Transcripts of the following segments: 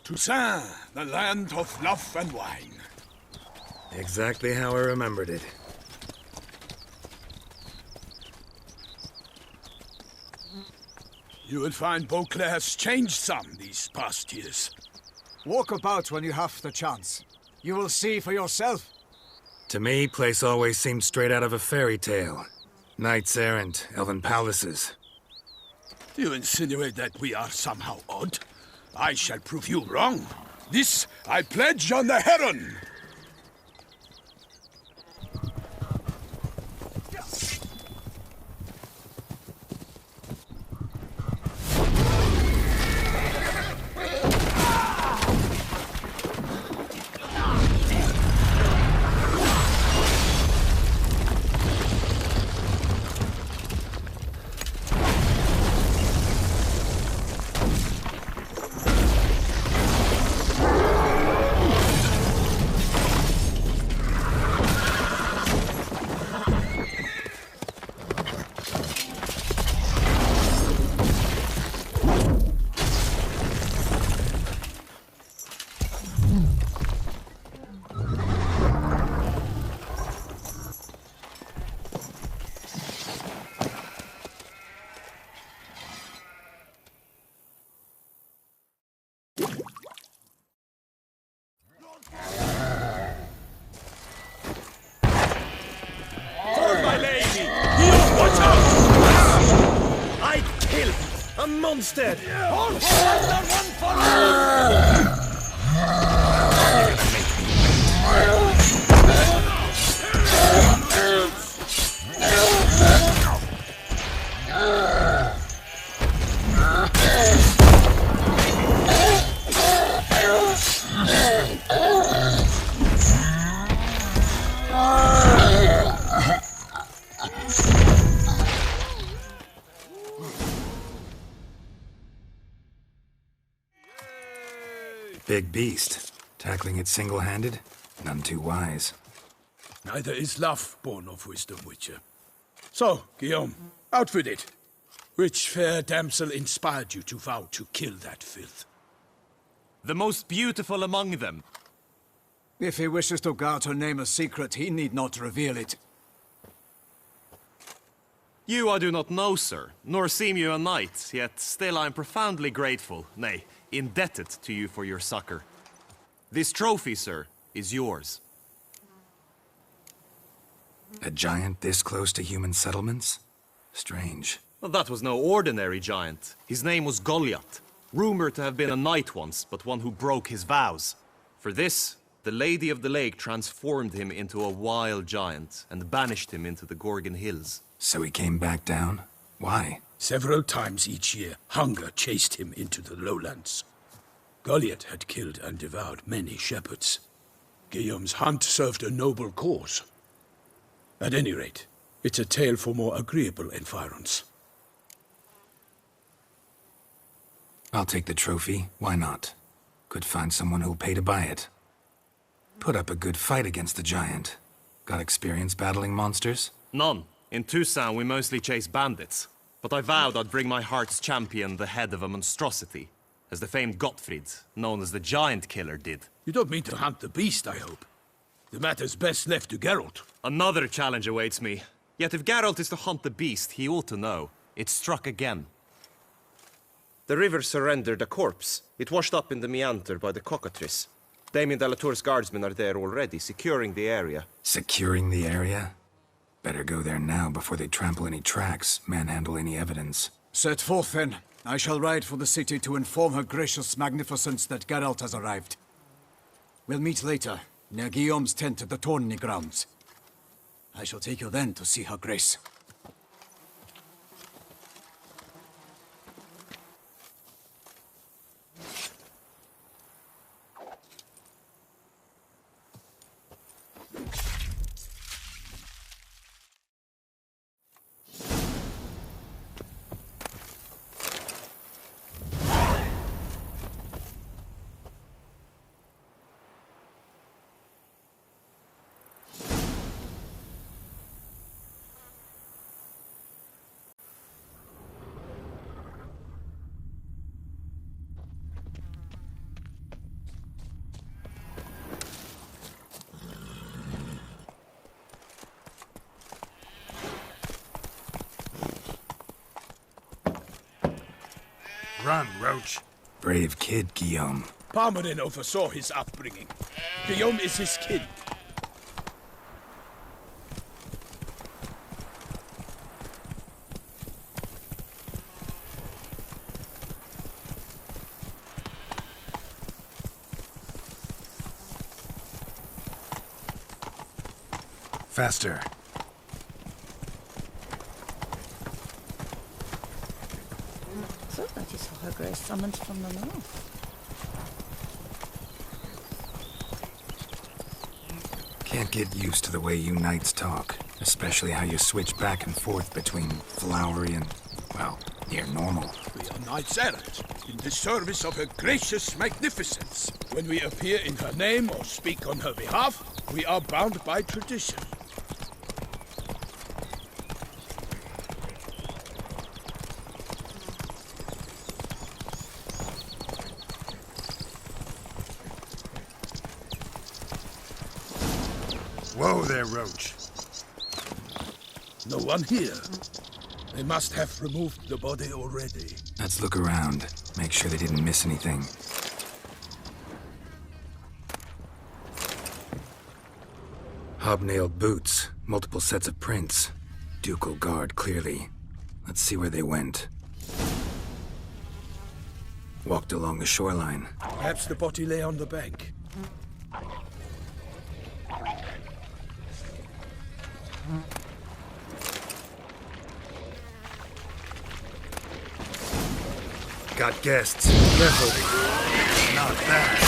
Toussaint, the land of love and wine. Exactly how I remembered it. You will find Beauclair has changed some these past years. Walk about when you have the chance. You will see for yourself. To me, place always seemed straight out of a fairy tale. Knights errant, elven palaces. You insinuate that we are somehow odd? I shall prove you wrong. This I pledge on the Heron. Monstead! Hold for one for Big beast. Tackling it single-handed? None too wise. Neither is love born of wisdom, Witcher. So, Guillaume, out with it. Which fair damsel inspired you to vow to kill that filth? The most beautiful among them. If he wishes to guard her name a secret, he need not reveal it. You I do not know, sir, nor seem you a knight, yet still I am profoundly grateful, nay, indebted to you for your succor. This trophy, sir, is yours. A giant this close to human settlements? Strange. Well, that was no ordinary giant. His name was Goliath, rumored to have been a knight once, but one who broke his vows. For this, the Lady of the Lake transformed him into a wild giant and banished him into the Gorgon Hills. So he came back down? Why? Several times each year, hunger chased him into the lowlands. Goliath had killed and devoured many shepherds. Guillaume's hunt served a noble cause. At any rate, it's a tale for more agreeable environs. I'll take the trophy. Why not? Could find someone who'll pay to buy it. Put up a good fight against the giant. Got experience battling monsters? None. In Toussaint, we mostly chase bandits. But I vowed I'd bring my heart's champion the head of a monstrosity, as the famed Gottfried, known as the Giant Killer, did. You don't mean to hunt the beast, I hope. The matter's best left to Geralt. Another challenge awaits me. Yet if Geralt is to hunt the beast, he ought to know. It struck again. The river surrendered a corpse. It washed up in the meander by the cockatrice. Damien de la Tour's guardsmen are there already, securing the area. Securing the area? Better go there now before they trample any tracks, manhandle any evidence. Set forth, then. I shall ride for the city to inform her gracious magnificence that Geralt has arrived. We'll meet later, near Guillaume's tent at the tourney grounds. I shall take you then to see her grace. Run, Roach. Brave kid, Guillaume. Parmarin oversaw his upbringing. Guillaume is his kin. Faster. So that is how her grace summoned from the north. Can't get used to the way you knights talk, especially how you switch back and forth between flowery and, well, near normal. We are knights errant, in the service of her gracious magnificence. When we appear in her name or speak on her behalf, we are bound by tradition. Whoa there, Roach. No one here. They must have removed the body already. Let's look around. Make sure they didn't miss anything. Hobnailed boots, multiple sets of prints. Ducal guard, clearly. Let's see where they went. Walked along the shoreline. Perhaps the body lay on the bank. Got guests. Careful. Not bad.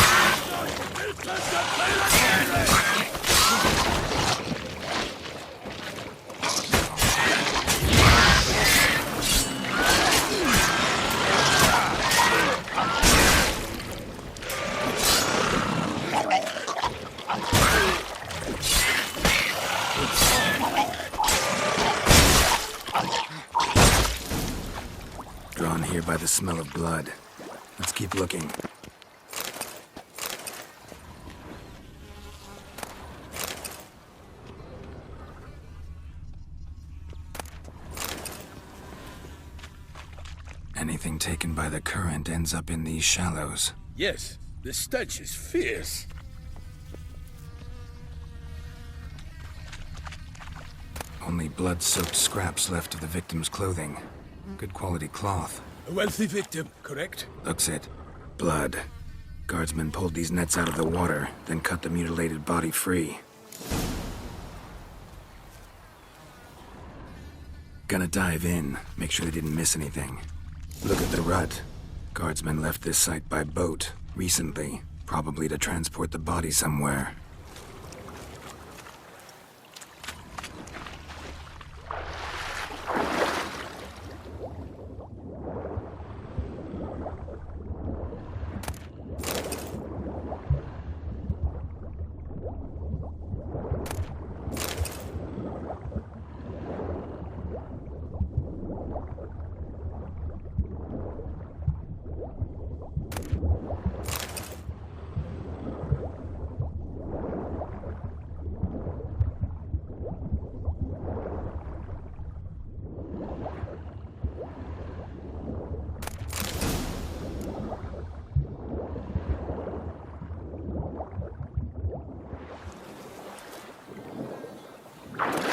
Drawn here by the smell of blood. Let's keep looking. Anything taken by the current ends up in these shallows. Yes, the stench is fierce. Only blood-soaked scraps left of the victim's clothing. Good quality cloth. A wealthy victim, correct? Looks it. Blood. Guardsmen pulled these nets out of the water, then cut the mutilated body free. Gonna dive in, make sure they didn't miss anything. Look at the rut. Guardsmen left this site by boat, recently, probably to transport the body somewhere.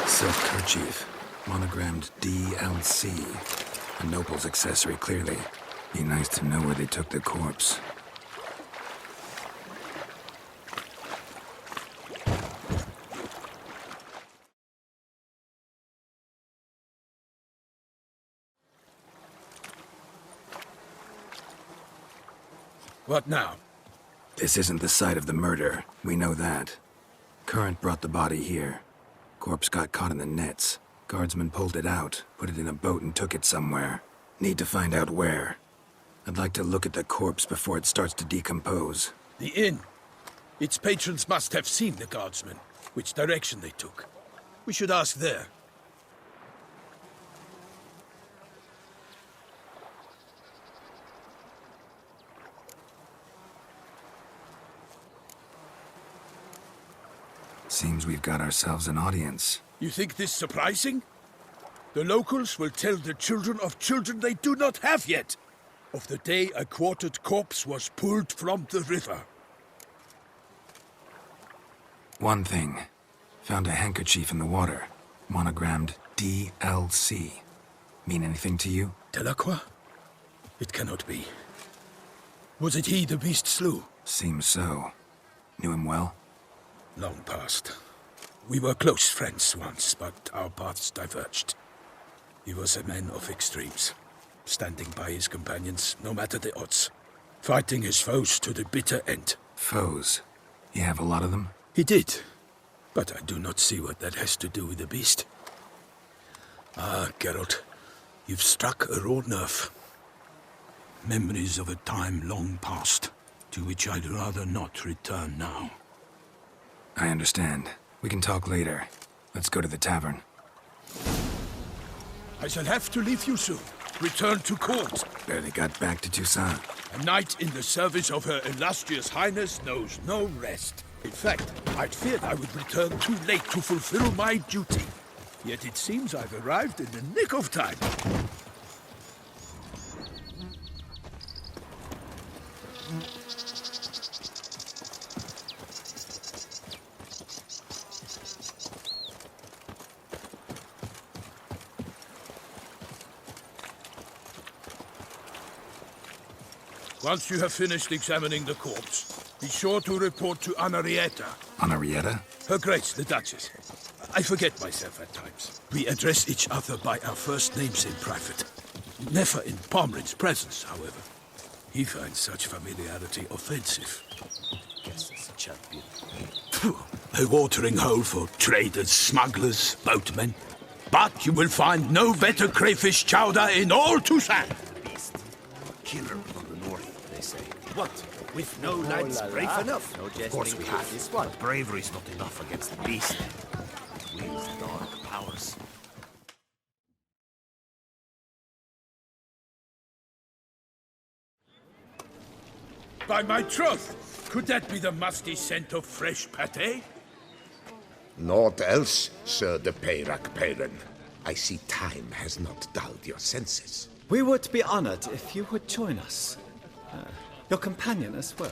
Silk kerchief, monogrammed DLC. A noble's accessory, clearly. Be nice to know where they took the corpse. What now? This isn't the site of the murder. We know that. Current brought the body here. Corpse got caught in the nets. Guardsmen pulled it out, put it in a boat and took it somewhere. Need to find out where. I'd like to look at the corpse before it starts to decompose. The inn. Its patrons must have seen the guardsmen, which direction they took. We should ask there. Seems we've got ourselves an audience. You think this surprising? The locals will tell the children of children they do not have yet. of the day a quartered corpse was pulled from the river. One thing. Found a handkerchief in the water. Monogrammed DLC. Mean anything to you? Delacroix? It cannot be. Was it he the beast slew? Seems so. Knew him well? Long past. We were close friends once, but our paths diverged. He was a man of extremes, standing by his companions, no matter the odds. Fighting his foes to the bitter end. Foes? You have a lot of them? He did, but I do not see what that has to do with the beast. Ah, Geralt, you've struck a raw nerve. Memories of a time long past, to which I'd rather not return now. I understand. We can talk later. Let's go to the tavern. I shall have to leave you soon. Return to court. Barely got back to Toussaint. A knight in the service of Her Illustrious Highness knows no rest. In fact, I'd feared I would return too late to fulfill my duty. Yet it seems I've arrived in the nick of time. Once you have finished examining the corpse, be sure to report to Anarietta. Anarietta? Her Grace, the Duchess. I forget myself at times. We address each other by our first names in private. Never in Pomrin's presence, however. He finds such familiarity offensive. Guess it's a champion. Phew, a watering hole for traders, smugglers, boatmen. But you will find no better crayfish chowder in all Toussaint. Beast. Killer from the north, they say. What? With no lads brave enough? No Of course we have. this one. But bravery's not enough against the beast. It wields dark powers. By my troth, could that be the musty scent of fresh pâté? Naught else, Sir de Peyrac Peyran. I see time has not dulled your senses. We would be honored if you would join us. Your companion as well.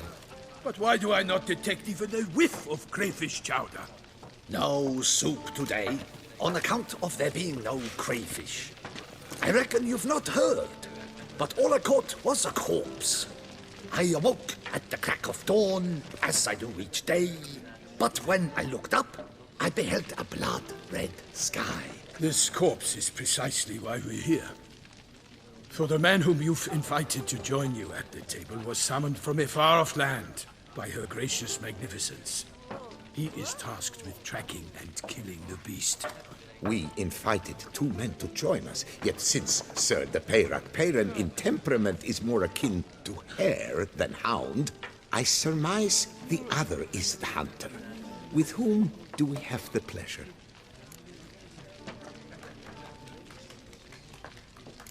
But why do I not detect even a whiff of crayfish chowder? No soup today, on account of there being no crayfish. I reckon you've not heard, but all I caught was a corpse. I awoke at the crack of dawn, as I do each day, but when I looked up, I beheld a blood-red sky. This corpse is precisely why we're here. For the man whom you've invited to join you at the table was summoned from a far-off land by Her Gracious Magnificence. He is tasked with tracking and killing the beast. We invited two men to join us, yet since Sir de Peyrac Peyran in temperament is more akin to hare than hound, I surmise the other is the hunter. With whom do we have the pleasure?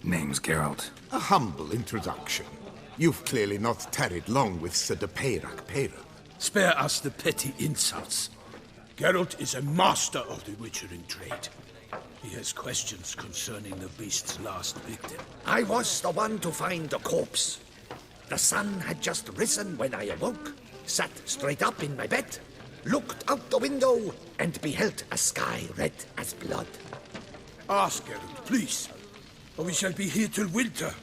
Name's Geralt. A humble introduction. You've clearly not tarried long with Sir de Peyrac Peyran. Spare us the petty insults. Geralt is a master of the witchering trade. He has questions concerning the beast's last victim. I was the one to find the corpse. The sun had just risen when I awoke, sat straight up in my bed, looked out the window, and beheld a sky red as blood. Ask Geralt, please, or we shall be here till winter.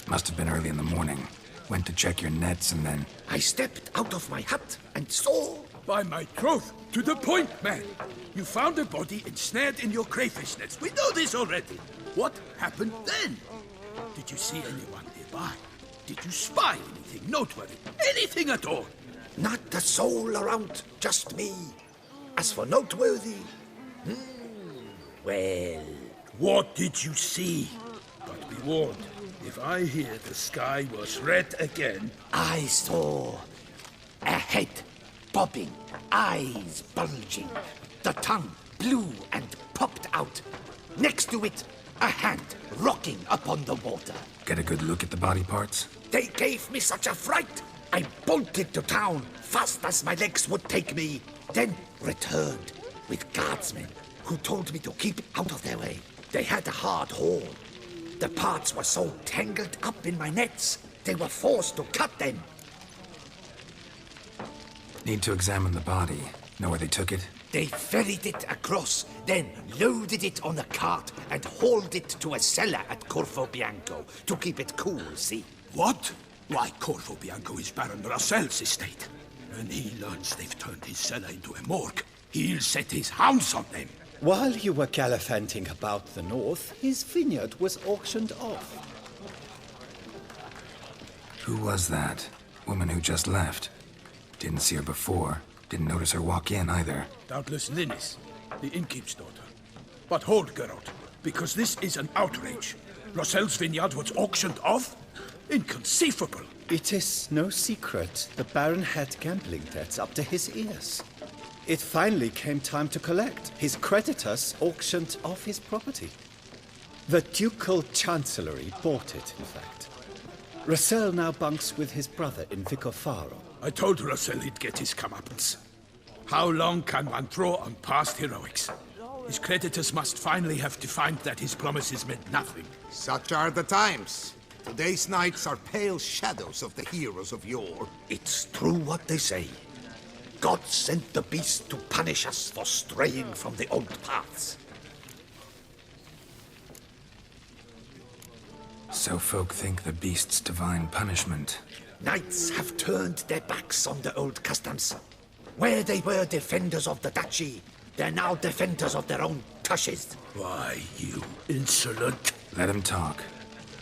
Must have been early in the morning. Went to check your nets and then... I stepped out of my hut and saw... By my troth, to the point, man. You found a body ensnared in your crayfish nets. We know this already. What happened then? Did you see anyone nearby? Did you spy anything noteworthy? Anything at all? Not a soul around, just me. As for noteworthy... well... What did you see? But be warned, if I hear the sky was red again... I saw a head bobbing, eyes bulging, the tongue blue and popped out. Next to it, a hand rocking upon the water. Get a good look at the body parts? They gave me such a fright. I bolted to town fast as my legs would take me, then returned with guardsmen who told me to keep out of their way. They had a hard haul. The parts were so tangled up in my nets, they were forced to cut them. Need to examine the body. Know where they took it? They ferried it across, then loaded it on a cart and hauled it to a cellar at Corvo Bianco to keep it cool, see? What? Why, Corvo Bianco is Baron Russell's estate. When he learns they've turned his cellar into a morgue, he'll set his hounds on them. While you were gallivanting about the north, his vineyard was auctioned off. Who was that? Woman who just left. Didn't see her before. Didn't notice her walk in either. Doubtless Linnis, the innkeep's daughter. But hold, Geralt, because this is an outrage. Russell's vineyard was auctioned off? Inconceivable. It is no secret the Baron had gambling debts up to his ears. It finally came time to collect. His creditors auctioned off his property. The Ducal Chancellery bought it, in fact. Russell now bunks with his brother in Vicofaro. I told Russell he'd get his comeuppance. How long can one throw on past heroics? His creditors must finally have defined that his promises meant nothing. Such are the times. Today's knights are pale shadows of the heroes of yore. It's true what they say. God sent the beast to punish us for straying from the old paths. So folk think the beast's divine punishment. Knights have turned their backs on the old customs. Where they were defenders of the duchy, they're now defenders of their own tushes. Why, you insolent... Let him talk.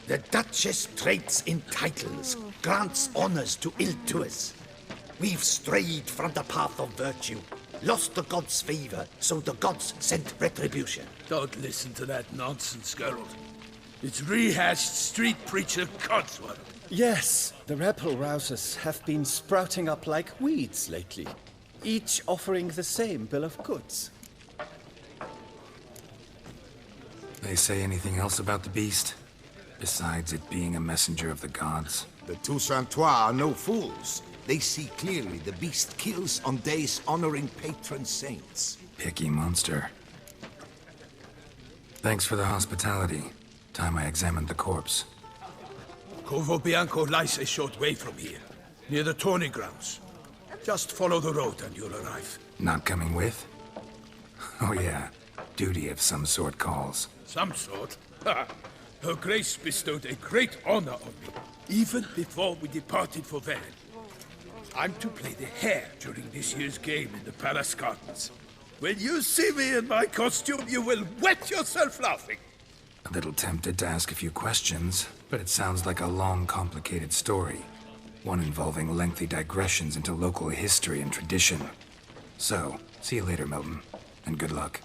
The Duchess trades in titles, grants honors to ill-doers. We've strayed from the path of virtue, lost the gods' favor, so the gods sent retribution. Don't listen to that nonsense, Geralt. It's rehashed street preacher codswallop. Yes, the rebel-rousers have been sprouting up like weeds lately, each offering the same bill of goods. They say anything else about the beast? Besides it being a messenger of the gods? The Toussaint are no fools. They see clearly the beast kills on days honoring patron saints. Picky monster. Thanks for the hospitality. Time I examined the corpse. Corvo Bianco lies a short way from here, near the tourney grounds. Just follow the road and you'll arrive. Not coming with? Oh yeah, duty of some sort calls. Some sort? Ha! Her Grace bestowed a great honor on me, even before we departed for Velen. I'm to play the hare during this year's game in the palace gardens. When you see me in my costume, you will wet yourself laughing. A little tempted to ask a few questions, but it sounds like a long, complicated story. One involving lengthy digressions into local history and tradition. So, see you later, Milton, and good luck.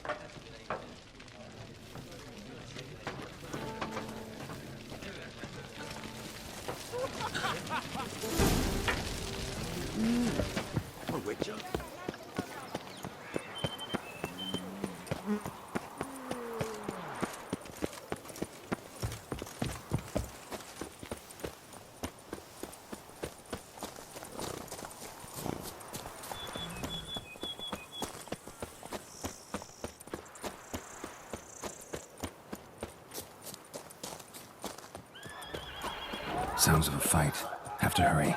Sounds of a fight. Have to hurry.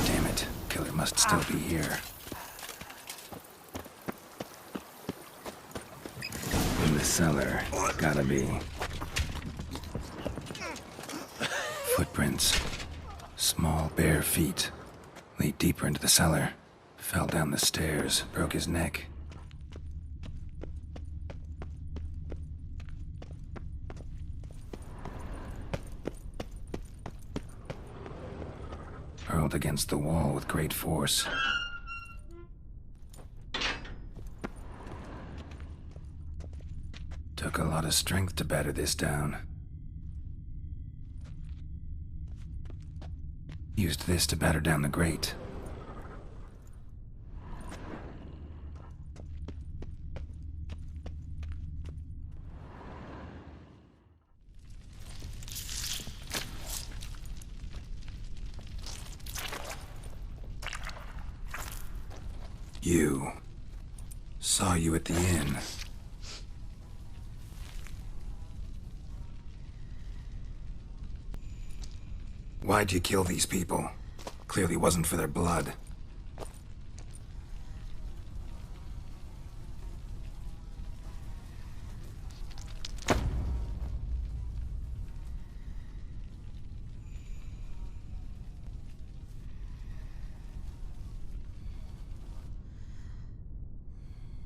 Damn it. Killer must still be here. In the cellar. Gotta be. Footprints. Small, bare feet. Lead deeper into the cellar. Fell down the stairs, broke his neck. Hurled against the wall with great force. Took a lot of strength to batter this down. Used this to batter down the grate. You. Saw you at the inn. Why'd you kill these people? Clearly wasn't for their blood.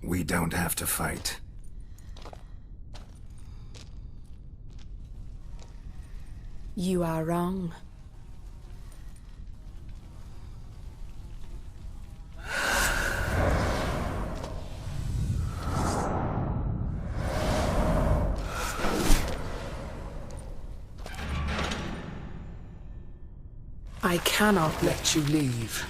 We don't have to fight. You are wrong. I cannot let you leave.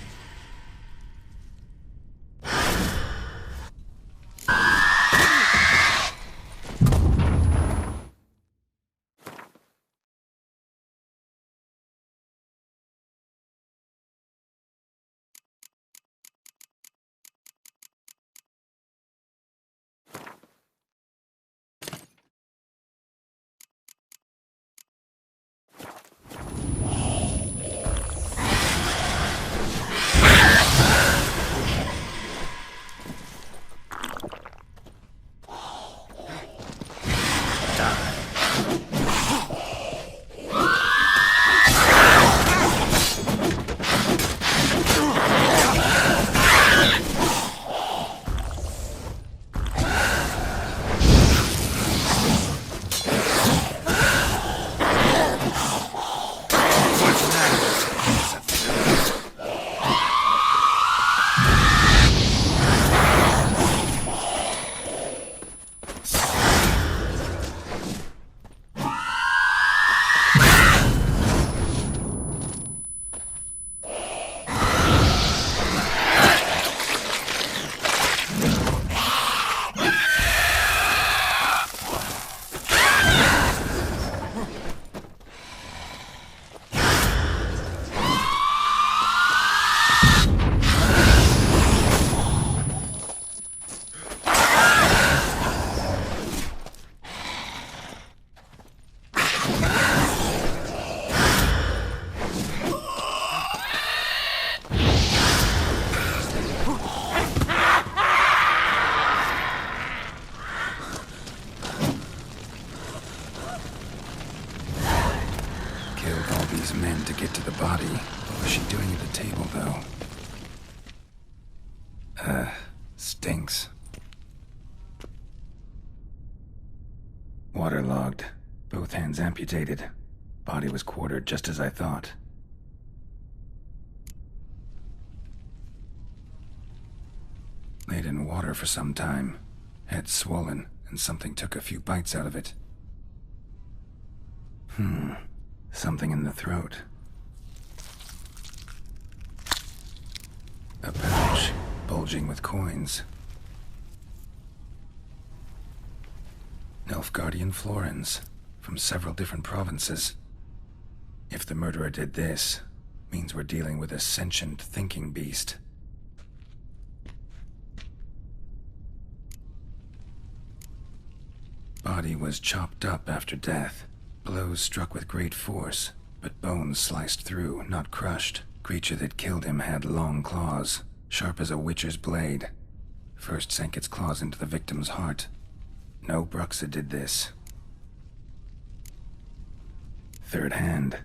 Men to get to the body. What was she doing at the table, though? Stinks. Waterlogged. Both hands amputated. Body was quartered just as I thought. Laid in water for some time. Head swollen, and something took a few bites out of it. Something in the throat. A pouch, bulging with coins. Nilfgaardian florins, from several different provinces. If the murderer did this, means we're dealing with a sentient thinking beast. Body was chopped up after death. Blows struck with great force, but bones sliced through, not crushed. Creature that killed him had long claws, sharp as a witcher's blade. First sank its claws into the victim's heart. No Bruxa did this. Third hand.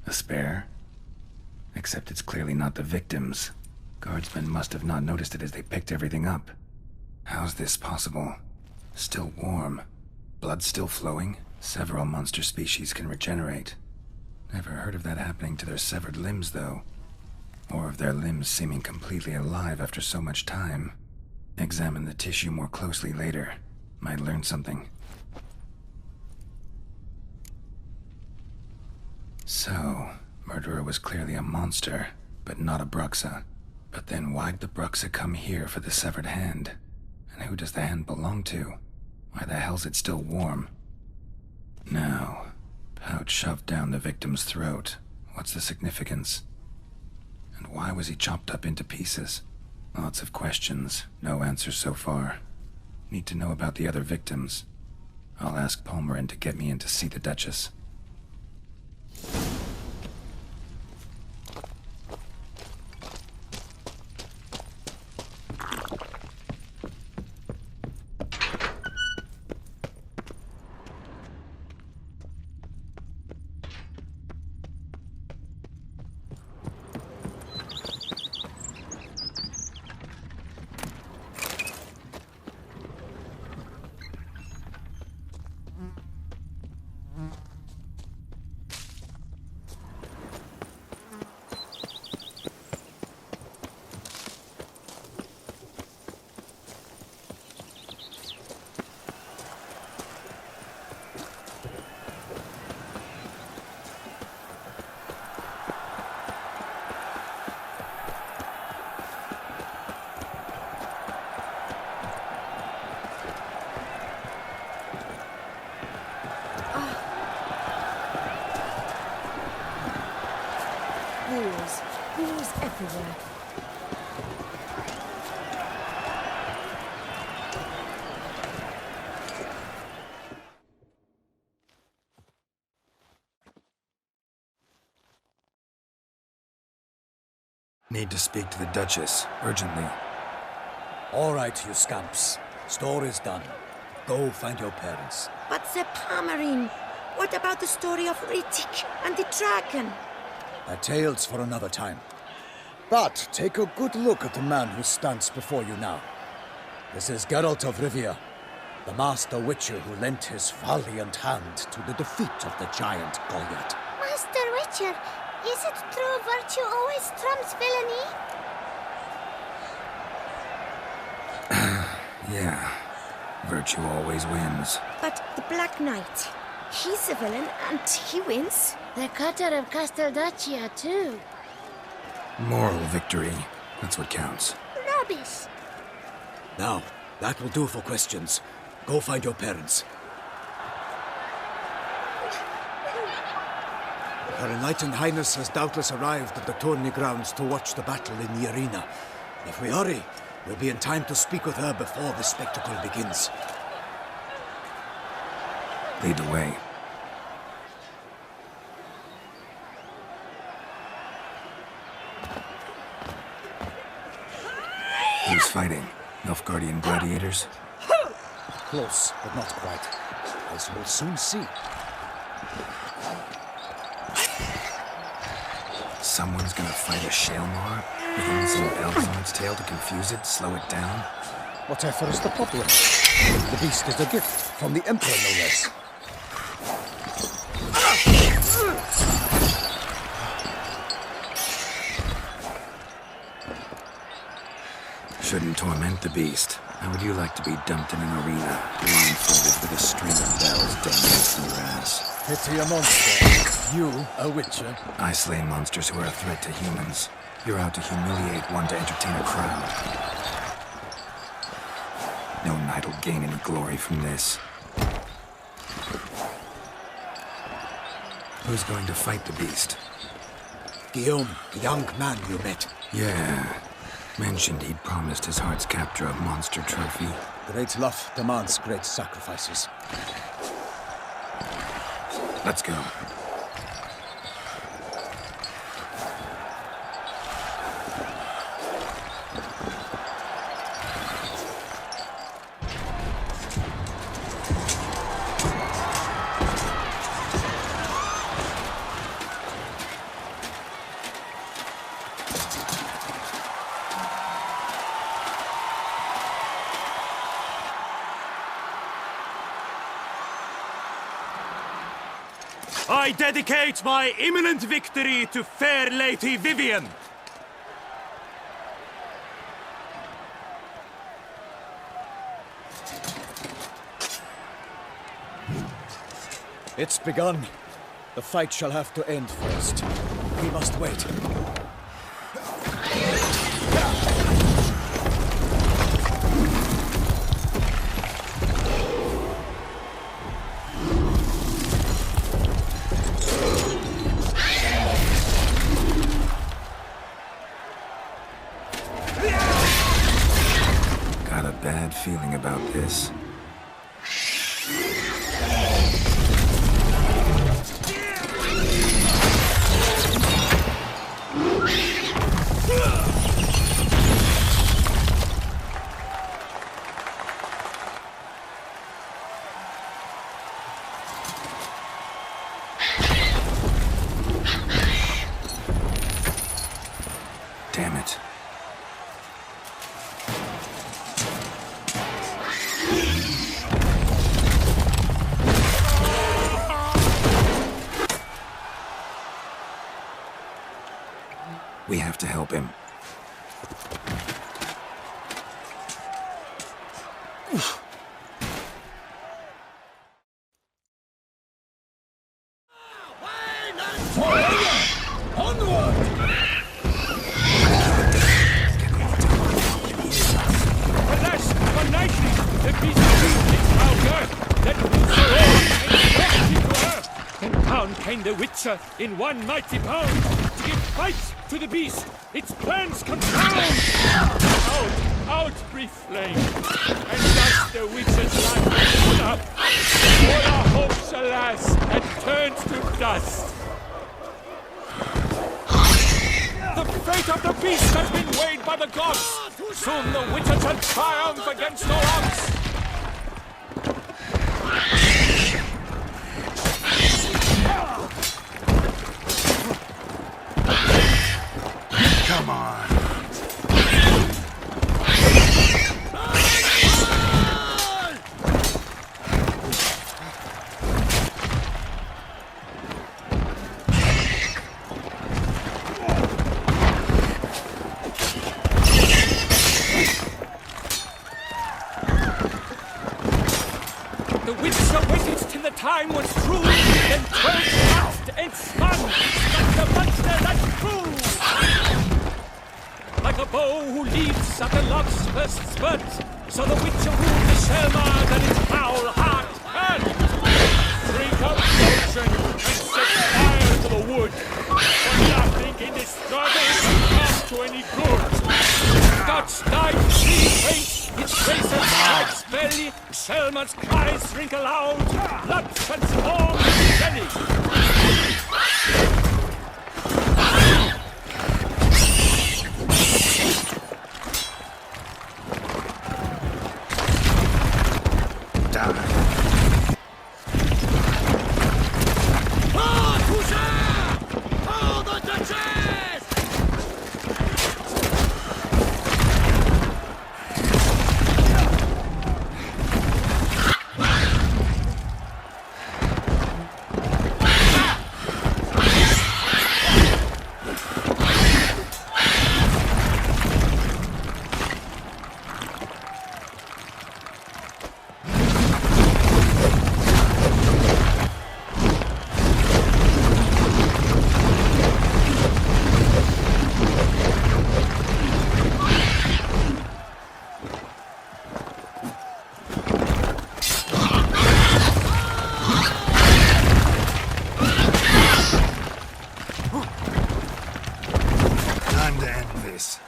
A spare? Except it's clearly not the victim's. Guardsmen must have not noticed it as they picked everything up. How's this possible? Still warm. Blood still flowing? Several monster species can regenerate. Never heard of that happening to their severed limbs, though. Or of their limbs seeming completely alive after so much time. Examine the tissue more closely later. Might learn something. So, murderer was clearly a monster, but not a Bruxa. But then why'd the Bruxa come here for the severed hand? And who does the hand belong to? Why the hell's it still warm? Now, pouch shoved down the victim's throat. What's the significance? And why was he chopped up into pieces? Lots of questions, no answers so far. Need to know about the other victims. I'll ask Palmerin to get me in to see the Duchess. Wheels everywhere. Need to speak to the Duchess, urgently. All right, you scamps. Store is done. Go find your parents. But Sir Palmerin, what about the story of Rittik and the dragon? A tale's for another time. But take a good look at the man who stands before you now. This is Geralt of Rivia, the master witcher who lent his valiant hand to the defeat of the giant Goliath. Master Witcher, is it true virtue always trumps villainy? Yeah. Virtue always wins. But the Black Knight, he's a villain and he wins. The cutter of Casteldacia, too. Moral victory. That's what counts. Rubbish. Now, that will do for questions. Go find your parents. Her Enlightened Highness has doubtless arrived at the tourney grounds to watch the battle in the arena. If we hurry, we'll be in time to speak with her before the spectacle begins. Lead the way. Who's fighting? Nilfgaardian gladiators? Close, but not quite. As we'll soon see. Someone's gonna fight a Shaelmar? With only some elves on its tail to confuse it, slow it down? Whatever is the problem? The beast is a gift from the Emperor, no less. Shouldn't torment the beast. How would you like to be dumped in an arena, blindfolded with a string of bells dangling from your ass? Pity a monster. You, a witcher. I slay monsters who are a threat to humans. You're out to humiliate one to entertain a crowd. No knight will gain any glory from this. Who's going to fight the beast? Guillaume, the young man you met. Yeah. Mentioned he'd promised his heart's capture a monster trophy. Great love demands great sacrifices. Let's go. I dedicate my imminent victory to fair Lady Vivian. It's begun. The fight shall have to end first. We must wait. bad feeling about this. Damn it. We have to help him. The Witcher in one mighty bound to give fight to the beast, its plans confound. Out, brief flame, and thus the Witcher's life was up. All our hopes, alas, had turned to dust. The fate of the beast has been weighed by the gods. Soon the Witcher shall triumph against all odds. Come on. The Witcher waited till the time was true, then turned fast and spun, like the monster that grew. Like a bow who leaps at the love's first spurt, so the Witcher wooed the Selma that its foul heart hurt. Drink up potion and set fire to the wood, for nothing in this struggle can come to any good. God's died three faint, its face and heart's belly, Selma's cries ring aloud, blood transforms belly. Toussaint! Hold the Duchess! Time to end this.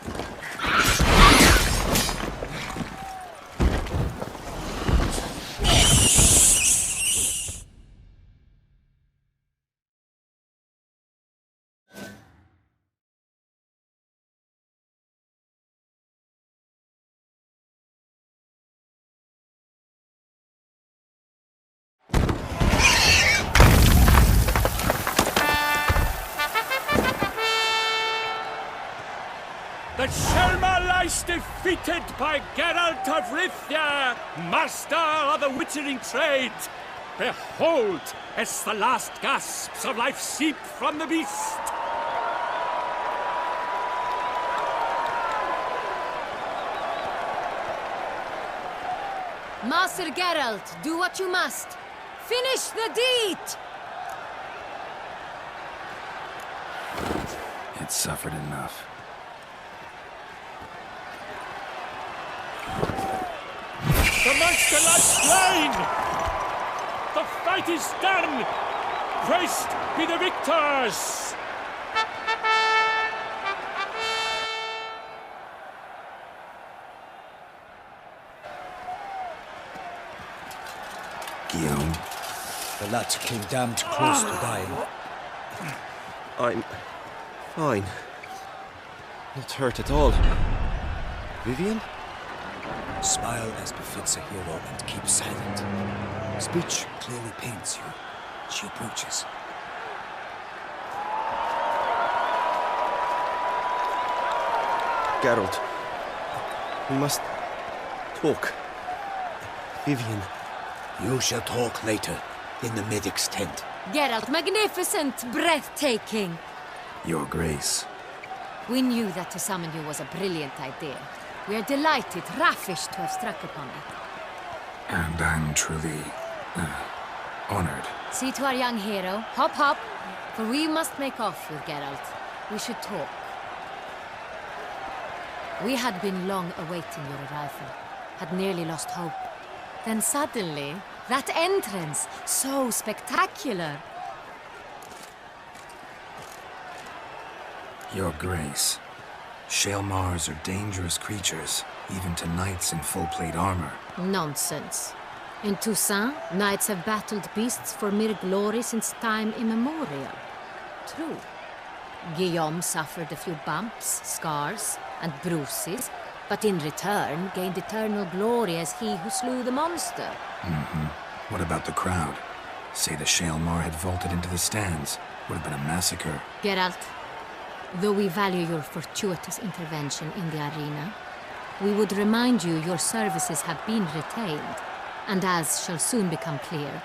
The Selma lies defeated by Geralt of Rivia, master of the witchering trade. Behold, as the last gasps of life seep from the beast. Master Geralt, do what you must. Finish the deed! It suffered enough. The monster lies slain! The fight is done! Praised be the victors! Guillaume? The lad came damned close to dying. I'm fine. Not hurt at all. Vivian? Smile as befits a hero and keep silent. Speech clearly pains you. She approaches. Geralt, we must talk. Vivian. You shall talk later, in the medic's tent. Geralt, magnificent, breathtaking. Your Grace. We knew that to summon you was a brilliant idea. We are delighted, ravished to have struck upon it. And I'm truly honored. See to our young hero. Hop, hop. For we must make off with Geralt. We should talk. We had been long awaiting your arrival. Had nearly lost hope. Then suddenly, that entrance, so spectacular. Your Grace. Shaelmars are dangerous creatures, even to knights in full plate armor. Nonsense. In Toussaint, knights have battled beasts for mere glory since time immemorial. True. Guillaume suffered a few bumps, scars, and bruises, but in return gained eternal glory as he who slew the monster. What about the crowd? Say the Shaelmar had vaulted into the stands. Would have been a massacre. Geralt, though we value your fortuitous intervention in the arena, we would remind you your services have been retained, and as shall soon become clear,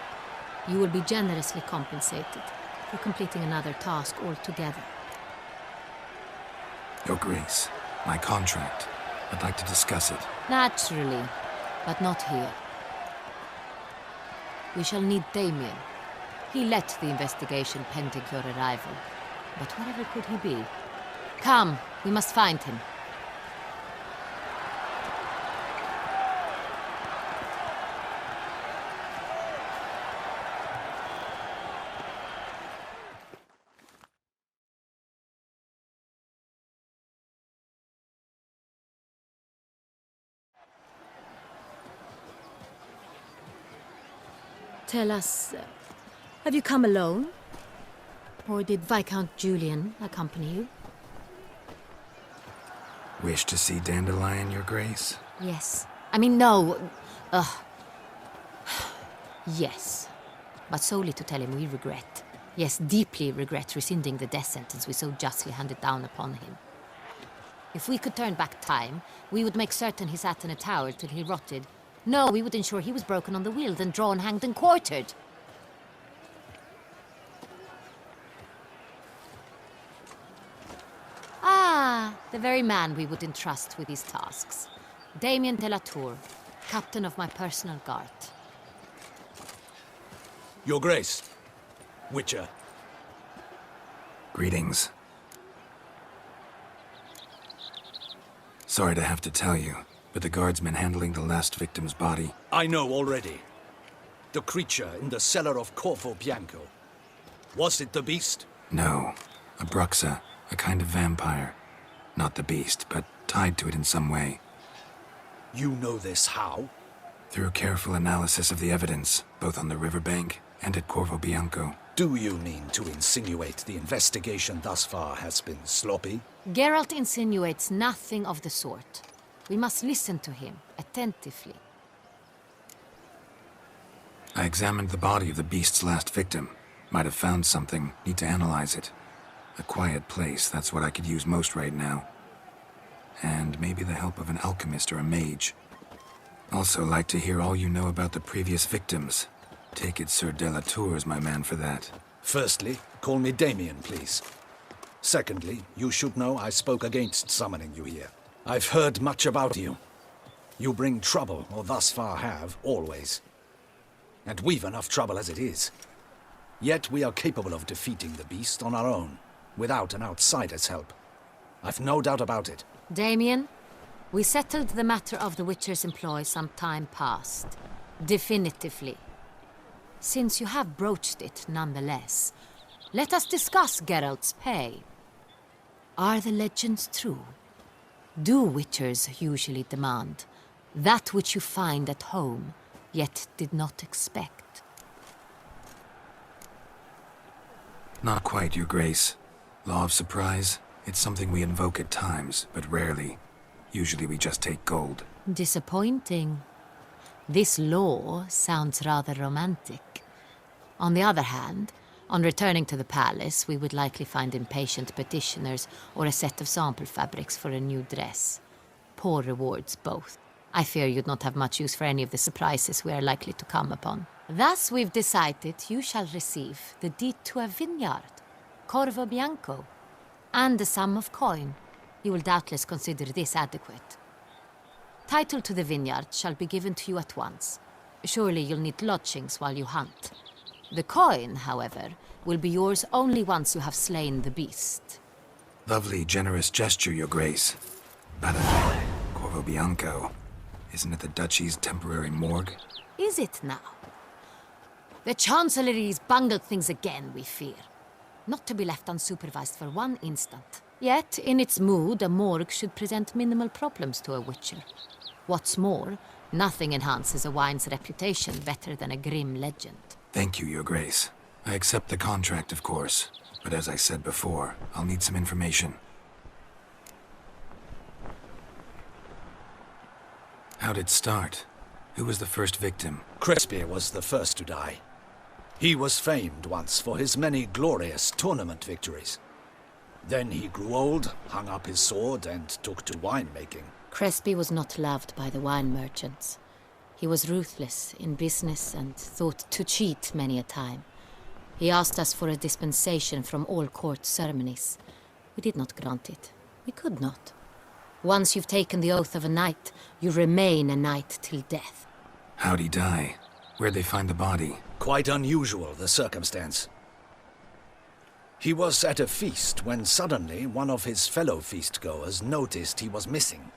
you will be generously compensated for completing another task altogether. Your Grace, my contract. I'd like to discuss it. Naturally, but not here. We shall need Damien. He led the investigation pending your arrival. But whatever could he be? Come, we must find him. Tell us, have you come alone? Or did Viscount Julian accompany you? Wish to see Dandelion, Your Grace? Yes. I mean, no. Yes. But solely to tell him we regret. Yes, deeply regret rescinding the death sentence we so justly handed down upon him. If we could turn back time, we would make certain he sat in a tower till he rotted. No, we would ensure he was broken on the wheel, then drawn, hanged, and quartered. Ah, the very man we would entrust with these tasks. Damien de la Tour, captain of my personal guard. Your Grace. Witcher. Greetings. Sorry to have to tell you, but the guardsman handling the last victim's body... I know already. The creature in the cellar of Corvo Bianco. Was it the beast? No. A Bruxa, a kind of vampire. Not the beast, but tied to it in some way. You know this how? Through careful analysis of the evidence, both on the riverbank and at Corvo Bianco. Do you mean to insinuate the investigation thus far has been sloppy? Geralt insinuates nothing of the sort. We must listen to him attentively. I examined the body of the beast's last victim. Might have found something. Need to analyze it. A quiet place, that's what I could use most right now. And maybe the help of an alchemist or a mage. Also like to hear all you know about the previous victims. Take it Sir de la Tour is my man for that. Firstly, call me Damien, please. Secondly, you should know I spoke against summoning you here. I've heard much about you. You bring trouble, or thus far have, always. And we've enough trouble as it is. Yet we are capable of defeating the beast on our own, without an outsider's help. I've no doubt about it. Damien, we settled the matter of the Witcher's employ some time past. Definitively. Since you have broached it nonetheless, let us discuss Geralt's pay. Are the legends true? Do Witchers usually demand that which you find at home yet did not expect. Not quite, Your Grace. Law of surprise, it's something we invoke at times, but rarely. Usually we just take gold. Disappointing. This law sounds rather romantic. On the other hand, on returning to the palace, we would likely find impatient petitioners or a set of sample fabrics for a new dress. Poor rewards, both. I fear you'd not have much use for any of the surprises we are likely to come upon. Thus, we've decided you shall receive the deed to a vineyard, Corvo Bianco, and a sum of coin. You will doubtless consider this adequate. Title to the vineyard shall be given to you at once. Surely you'll need lodgings while you hunt. The coin, however, will be yours only once you have slain the beast. Lovely, generous gesture, Your Grace. But, Corvo Bianco, isn't it the Duchy's temporary morgue? Is it now? The Chancellery's bungled things again, we fear. Not to be left unsupervised for one instant. Yet, in its mood, a morgue should present minimal problems to a witcher. What's more, nothing enhances a wine's reputation better than a grim legend. Thank you, Your Grace. I accept the contract, of course. But as I said before, I'll need some information. How'd it start? Who was the first victim? Crespi was the first to die. He was famed once for his many glorious tournament victories. Then he grew old, hung up his sword, and took to winemaking. Crespi was not loved by the wine merchants. He was ruthless in business and thought to cheat many a time. He asked us for a dispensation from all court ceremonies. We did not grant it. We could not. Once you've taken the oath of a knight, you remain a knight till death. How'd he die? Where'd they find the body? Quite unusual, the circumstance. He was at a feast when suddenly one of his fellow feastgoers noticed he was missing.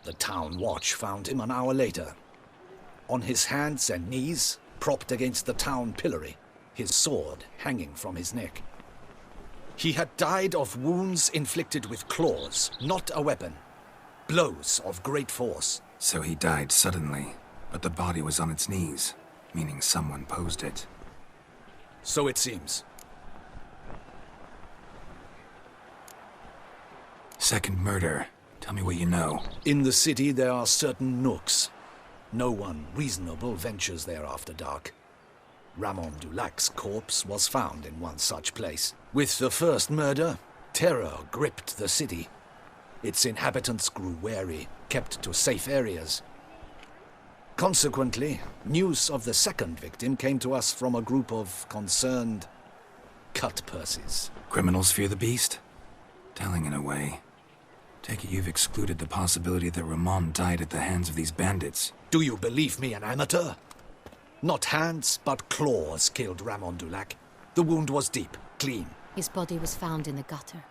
The town watch found him an hour later. On his hands and knees, propped against the town pillory, his sword hanging from his neck. He had died of wounds inflicted with claws, not a weapon. Blows of great force. So he died suddenly, but the body was on its knees, meaning someone posed it. So it seems. Second murder. Tell me what you know. In the city there are certain nooks. No one reasonable ventures there after dark. Ramon Dulac's corpse was found in one such place. With the first murder, terror gripped the city. Its inhabitants grew wary, kept to safe areas. Consequently, news of the second victim came to us from a group of concerned cut-purses. Criminals fear the beast? Telling in a way. Take it you've excluded the possibility that Ramon died at the hands of these bandits. Do you believe me an amateur? Not hands, but claws killed Ramon Dulac. The wound was deep, clean. His body was found in the gutter,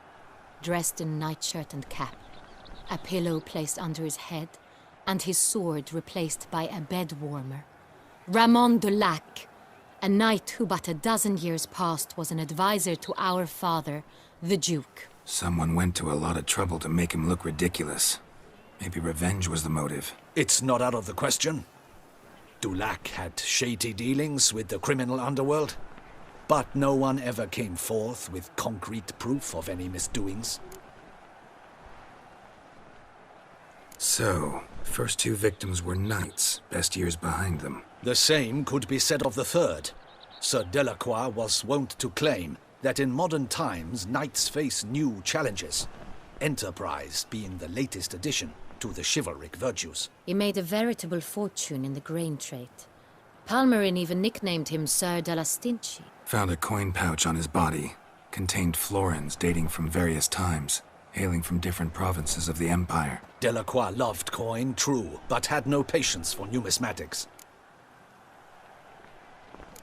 dressed in nightshirt and cap, a pillow placed under his head, and his sword replaced by a bed warmer. Ramon Dulac, a knight who but a dozen years past was an advisor to our father, the Duke. Someone went to a lot of trouble to make him look ridiculous. Maybe revenge was the motive. It's not out of the question. Dulac had shady dealings with the criminal underworld, but no one ever came forth with concrete proof of any misdoings. So, first two victims were knights, best years behind them. The same could be said of the third. Sir Delacroix was wont to claim that in modern times knights face new challenges, enterprise being the latest addition to the chivalric virtues. He made a veritable fortune in the grain trade. Palmerin even nicknamed him Sir de la Stinchi. Found a coin pouch on his body. Contained florins dating from various times, hailing from different provinces of the Empire. Delacroix loved coin, true, but had no patience for numismatics.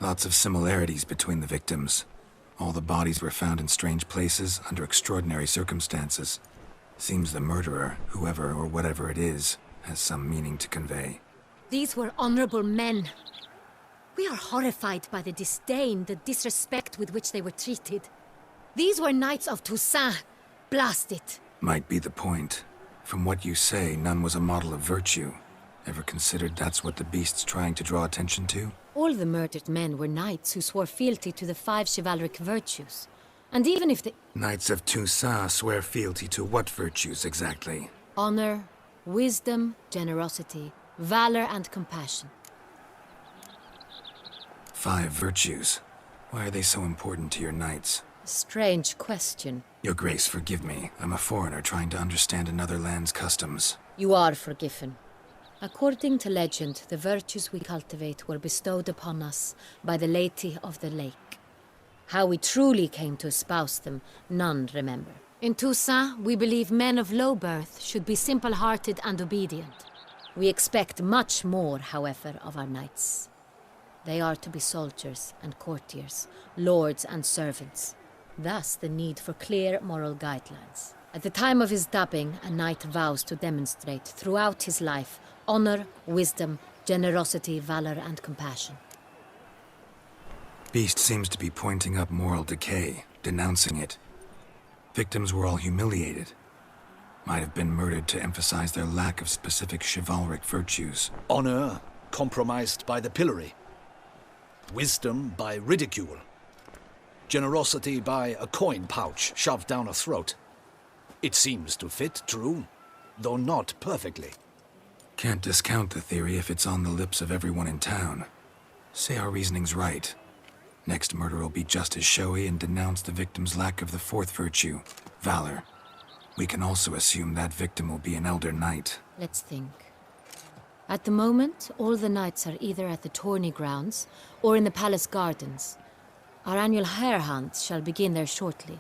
Lots of similarities between the victims. All the bodies were found in strange places under extraordinary circumstances. Seems the murderer, whoever or whatever it is, has some meaning to convey. These were honorable men. We are horrified by the disdain, the disrespect with which they were treated. These were knights of Toussaint. Blast it. Might be the point. From what you say, none was a model of virtue. Ever considered that's what the beast's trying to draw attention to? All the murdered men were knights who swore fealty to the 5 chivalric virtues. And even if the Knights of Toussaint swear fealty to what virtues exactly? honor, wisdom, generosity, valor, and compassion. 5 virtues. Why are they so important to your knights? Strange question. Your Grace, forgive me. I'm a foreigner trying to understand another land's customs. You are forgiven. According to legend, the virtues we cultivate were bestowed upon us by the Lady of the Lake. How we truly came to espouse them, none remember. In Toussaint, we believe men of low birth should be simple-hearted and obedient. We expect much more, however, of our knights. They are to be soldiers and courtiers, lords and servants. Thus, the need for clear moral guidelines. At the time of his dubbing, a knight vows to demonstrate throughout his life honor, wisdom, generosity, valor, and compassion. Beast seems to be pointing up moral decay, denouncing it. Victims were all humiliated. Might have been murdered to emphasize their lack of specific chivalric virtues. Honor compromised by the pillory. Wisdom by ridicule. Generosity by a coin pouch shoved down a throat. It seems to fit, true, though not perfectly. Can't discount the theory if it's on the lips of everyone in town. Say our reasoning's right. Next murder will be just as showy and denounce the victim's lack of the 4th virtue, valor. We can also assume that victim will be an elder knight. Let's think. At the moment, all the knights are either at the tourney grounds or in the palace gardens. Our annual hare hunt shall begin there shortly.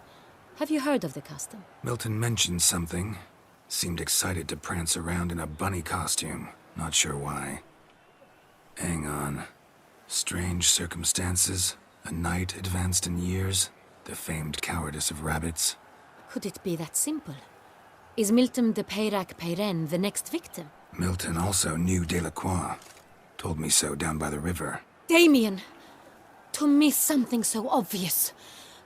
Have you heard of the custom? Milton mentioned something. Seemed excited to prance around in a bunny costume. Not sure why. Hang on. Strange circumstances. A knight advanced in years. The famed cowardice of rabbits. Could it be that simple? Is Milton de Peyrac-Peyren the next victim? Milton also knew Delacroix. Told me so down by the river. Damien! To miss something so obvious.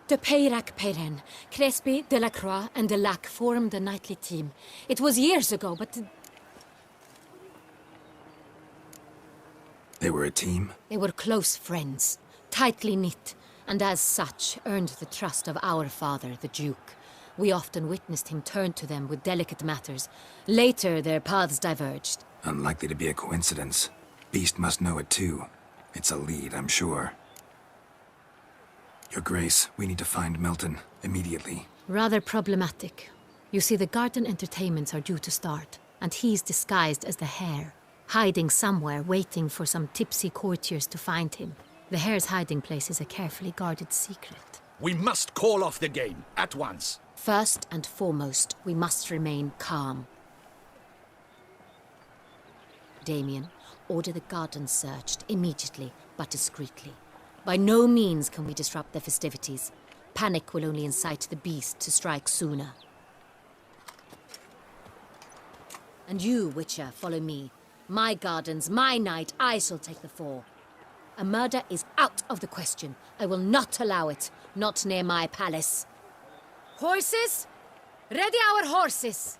De Peyrac-Peyren, Crespi, Delacroix, and Delac formed a knightly team. It was years ago, but... They were a team? They were close friends, tightly knit, and as such earned the trust of our father, the Duke. We often witnessed him turn to them with delicate matters. Later, their paths diverged. Unlikely to be a coincidence. Beast must know it too. It's a lead, I'm sure. Your Grace, we need to find Milton, immediately. Rather problematic. You see, the garden entertainments are due to start, and he's disguised as the hare, hiding somewhere, waiting for some tipsy courtiers to find him. The hare's hiding place is a carefully guarded secret. We must call off the game, at once. First and foremost, we must remain calm. Damien, order the garden searched immediately, but discreetly. By no means can we disrupt the festivities. Panic will only incite the beast to strike sooner. And you, Witcher, follow me. My gardens, my night, I shall take the fall. A murder is out of the question. I will not allow it. Not near my palace. Horses? Ready our horses!